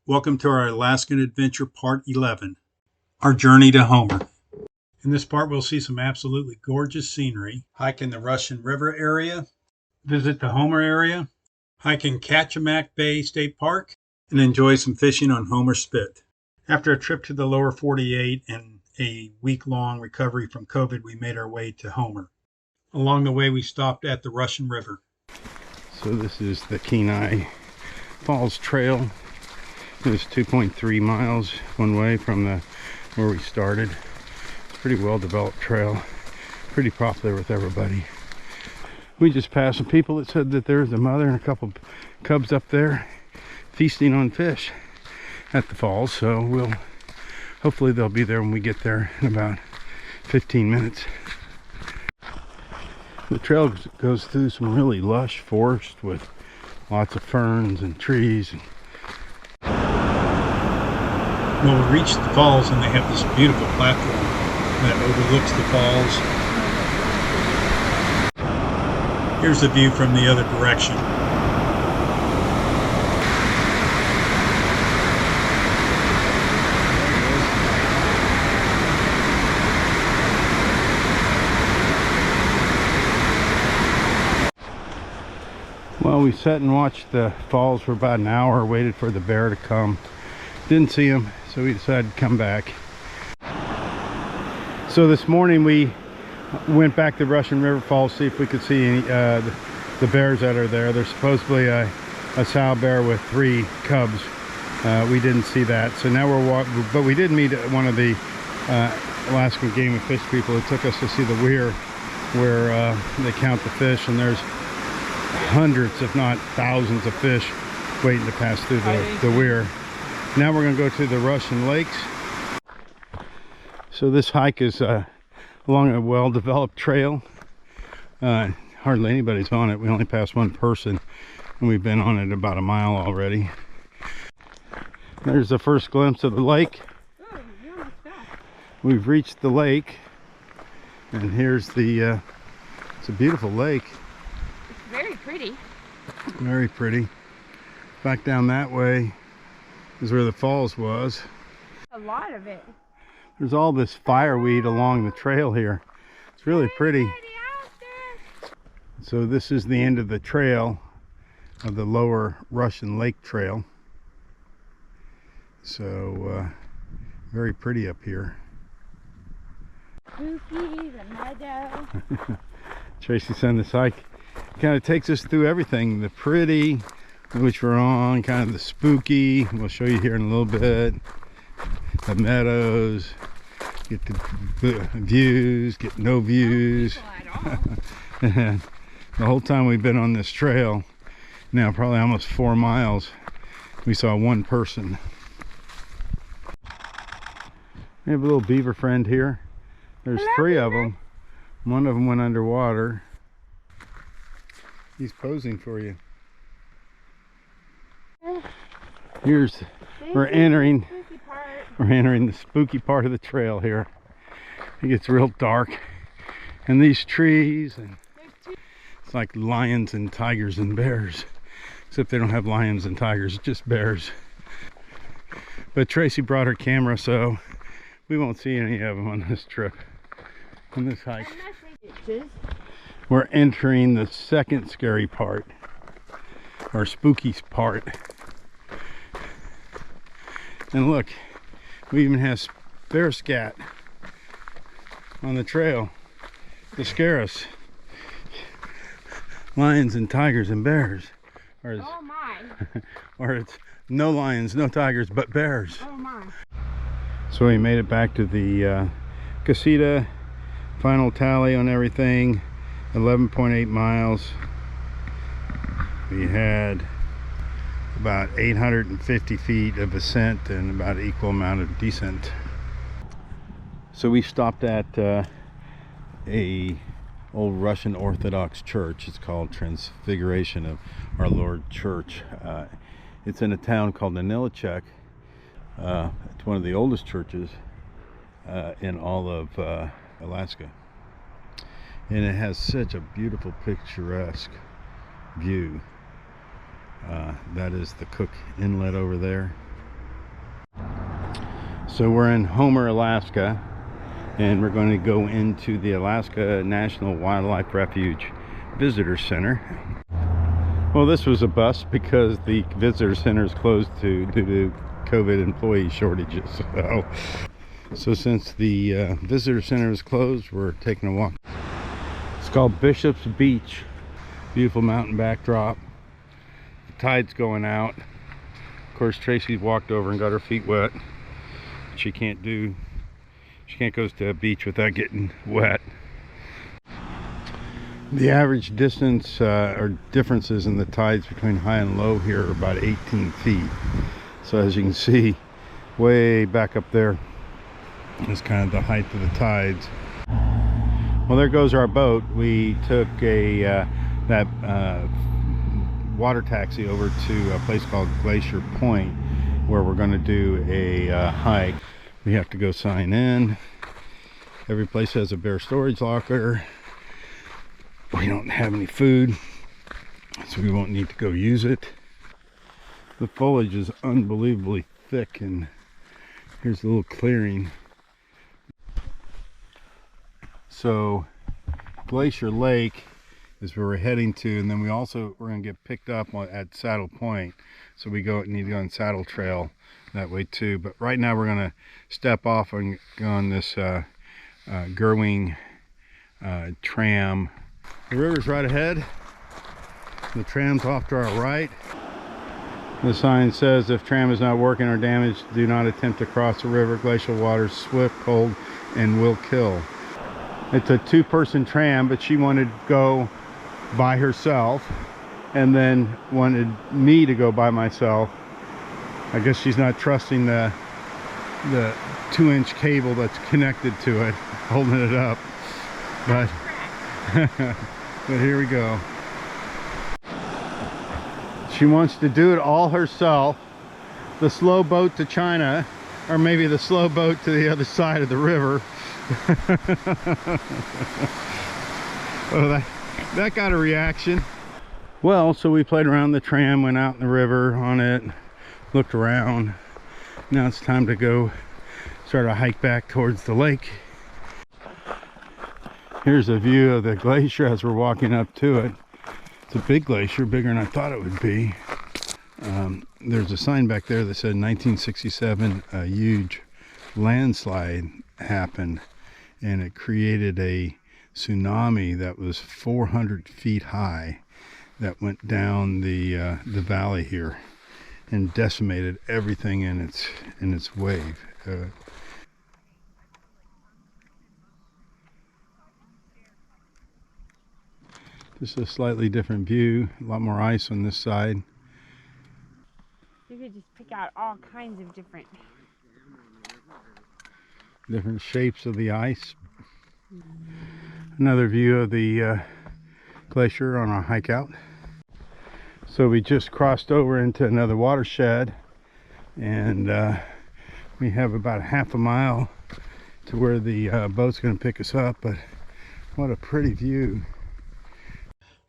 Welcome to our Alaskan Adventure Part 11, our journey to Homer. In this part, we'll see some absolutely gorgeous scenery, hike in the Russian River area, visit the Homer area, hike in Kachemak Bay State Park, and enjoy some fishing on Homer Spit. After a trip to the lower 48 and a week-long recovery from COVID, we made our way to Homer. Along the way, we stopped at the Russian River. So this is the Kenai Falls Trail. It's 2.3 miles one way from where we started. It's a pretty well-developed trail, pretty popular with everybody. We just passed some people that said that there's a mother and a couple cubs up there feasting on fish at the falls, so hopefully they'll be there when we get there in about 15 minutes. The trail goes through some really lush forest with lots of ferns and trees. Well, we reached the falls and they have this beautiful platform that overlooks the falls. Here's the view from the other direction. Well, we sat and watched the falls for about an hour, waited for the bear to come. Didn't see him, so we decided to come back. So this morning we went back to Russian River Falls to see if we could see any the bears that are there. There's supposedly a sow bear with 3 cubs. We didn't see that, so now we're walking. But we did meet one of the Alaskan Game and Fish people who took us to see the weir, where they count the fish, and there's hundreds, if not thousands, of fish waiting to pass through the weir. Now we're going to go to the Russian lakes. So this hike is along a well-developed trail. Hardly anybody's on it. We only passed one person, and we've been on it about a mile already. There's the first glimpse of the lake. We've reached the lake, and here's the it's a beautiful lake. It's very pretty. Very pretty. Back down that way is where the falls was. A lot of it. There's all this fireweed along the trail here. It's really pretty. So this is the end of the trail, of the lower Russian Lake Trail. So very pretty up here. Spooky, the meadow. Tracy's on this hike. Kind of takes us through everything. The pretty, which we're on, kind of the spooky, we'll show you here in a little bit. The meadows, get the views, get no views. And the whole time we've been on this trail, now probably almost 4 miles, we saw one person. We have a little beaver friend here. There's 3 of them. One of them went underwater. He's posing for you. We're entering the spooky part of the trail here. It gets real dark, and these trees, and it's like lions and tigers and bears, except they don't have lions and tigers, just bears. But Tracy brought her camera, so we won't see any of them on this trip, on this hike. We're entering the second scary part, or spooky part. And look, we even have bear scat on the trail to scare us. Lions and tigers and bears. Or oh my. Or it's no lions, no tigers, but bears. Oh my. So we made it back to the casita. Final tally on everything, 11.8 miles. We had about 850 feet of ascent and about an equal amount of descent. So we stopped at a old Russian Orthodox church. It's called Transfiguration of Our Lord Church. It's in a town called Ninilchik. It's one of the oldest churches in all of Alaska, and it has such a beautiful picturesque view. That is the Cook Inlet over there. So we're in Homer, Alaska, and we're going to go into the Alaska National Wildlife Refuge Visitor Center. Well, this was a bust because the visitor center is closed due to COVID employee shortages. So since the visitor center is closed, we're taking a walk. It's called Bishop's Beach. Beautiful mountain backdrop. The tide's going out. Of course, Tracy walked over and got her feet wet. She can't go to a beach without getting wet. The average distance or differences in the tides between high and low here are about 18 feet. So as you can see, way back up there is kind of the height of the tides. Well, there goes our boat. We took that water taxi over to a place called Glacier Point, where we're going to do a hike. We have to go sign in. Every place has a bear storage locker. We don't have any food, so we won't need to go use it. The foliage is unbelievably thick, and here's a little clearing. So Glacier Lake is where we're heading to, and then we're going to get picked up at Saddle Point, so we need to go on Saddle Trail that way too. But right now we're going to step off and go on this Gerwing tram. The river's right ahead. The tram's off to our right. The sign says, if tram is not working or damaged, do not attempt to cross the river. Glacial waters swift, cold, and will kill. It's a two-person tram, but she wanted to go by herself and then wanted me to go by myself. I guess she's not trusting the 2-inch cable that's connected to it, holding it up. But but here we go. She wants to do it all herself. The slow boat to China, or maybe the slow boat to the other side of the river. Oh, that got a reaction. Well, so we played around the tram, went out in the river on it, looked around. Now it's time to go start a hike back towards the lake. Here's a view of the glacier as we're walking up to it. It's a big glacier, bigger than I thought it would be. There's a sign back there that said 1967, a huge landslide happened, and it created a tsunami that was 400 feet high that went down the valley here and decimated everything in its wave. Just a slightly different view, a lot more ice on this side. You could just pick out all kinds of different Shapes of the ice. Another view of the glacier on our hike out. So we just crossed over into another watershed, and we have about half a mile to where the boat's going to pick us up. But what a pretty view.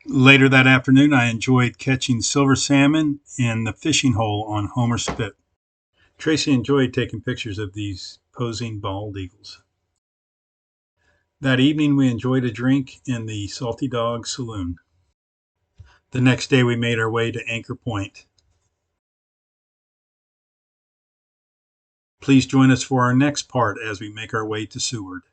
Later that afternoon, I enjoyed catching silver salmon in the fishing hole on Homer Spit. Tracy enjoyed taking pictures of these posing bald eagles. That evening, we enjoyed a drink in the Salty Dog Saloon. The next day, we made our way to Anchor Point. Please join us for our next part as we make our way to Seward.